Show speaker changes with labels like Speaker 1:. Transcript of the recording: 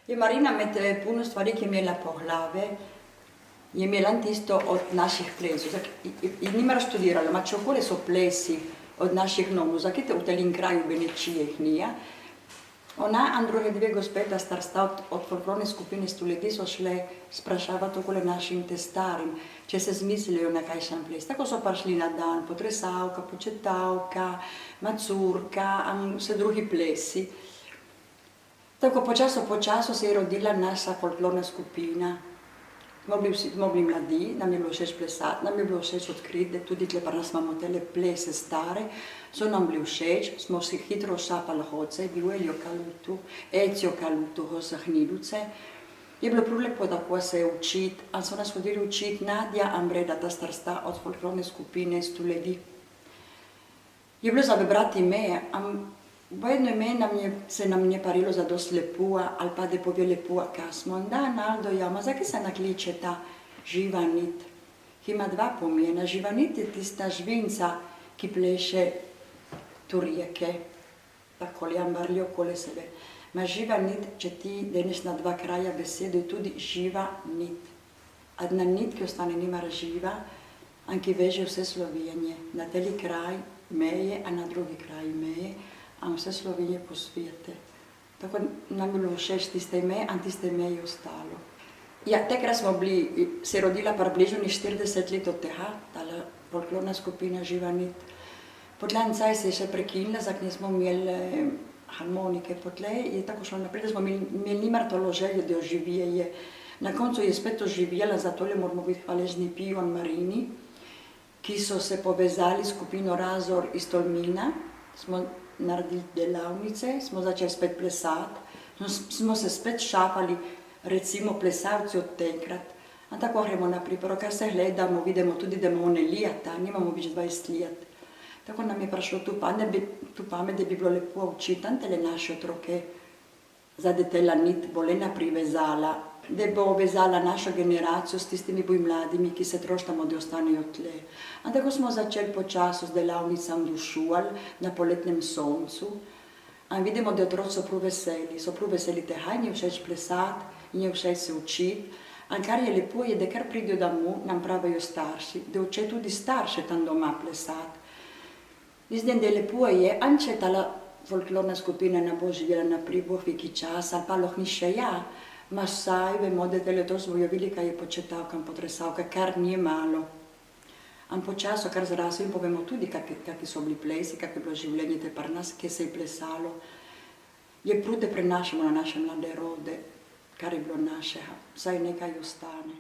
Speaker 1: Je Marina med puno stvari, ki je imela po glavi, je imela tisto od naših plesov. In nima študirala, ma čokole so plesi od naših nomov, zakaj v tem kraju Benečije jih nije. Ona in druge dve gospeta starsta od folklorne skupine 100 ljudi so šle sprašavati okoli našim te starim, če se zmislijo na kajšen ples. Tako so prišli na dan, potresavka, početavka, macurka in vse drugi plesi. Tako počasu se je rodila naša folklorna skupina. Smo bili mladi, nam je bilo všeč plesati, nam je bilo všeč odkriti, tudi tle pa nas imamo tele plese stare, so nam bili všeč, smo si hitro šapali hoce, bil je ljokalutu, ecio kalutu, hosa hniluce. Je bilo prav lepo tako se učiti, ali so nas hodili učiti Nadja Ambreda, ta starsta od folklorne skupine 100 ljudi. Je bilo za vybrati ime, jedno ime se nam je parilo za dost lepua, ali pa da povje lepua, kaj smo. Da, Naldo, ma zakaj se nakliče ta živa nit? Ki ima dva pomena. Živa nit je tista žvinca, ki pleše tu rijeke, takole ambarljo okoli sebe. Ma živa nit, če ti deneš na dva kraja besedo, je tudi živa nit. Jedna nit, ki ostane nima živa, in ki veže vse Slovenije. Na teli kraj meje, a na drugi kraj meje, a vse Slovenije po svijete. Tako nam je bilo všeč tiste ime, a tiste ime je ostalo. Ja, takrat smo bili, se je rodila približno 40 let od tega, ta folklorna skupina Živa nit. Podlancaj se je še prekinila, zakaj nismo imeli harmonike potlej, je tako šlo naprej, da smo imeli nimar tolo želje, da oživije. Na koncu je spet oživjela, zato le moramo biti hvaležni Piju in Marini, ki so se povezali skupino Razor iz Tolmina, smo naredili delavnice, smo začeli spet plesati, smo se spet šapali, recimo plesavci od tekrat. In tako gremo naprej, kar se gledamo, vidimo tudi, da imamo ne lijata, nimamo več 20 lijat. Tako nam je prišlo tu pamet, da bi bilo lepo učiti tele naše otroke, da tela nit bo le naprivezala, da bo vezala našo generacijo s tistimi bolj mladimi, ki se troštamo, da ostanejo tle. In tako smo začeli počasu z delavnicami v šoli na poletnem soncu. In vidimo, da otroci so prav veseli tega, in je všeč plesati, in je všeč se učiti. In kar je lepo, je, da kar pridijo domov, nam pravijo starši, da uče tudi starše tam doma plesati. Mislim, da lepo je, in če ta folklorna skupina ne bo živela naprej v veki čas, ali pa lahko ni še ja, ma saj vemo, da letos bojo videli, kaj je početavka in potresavka, kar ni malo. In počasu, kar zrasel, povemo tudi, kakvi so bili plesi, kakve je bilo življenje te pri nas, kje se je plesalo. Je prav, da prenašamo na naše mlade rode, kar je bilo našega, saj nekaj ostane.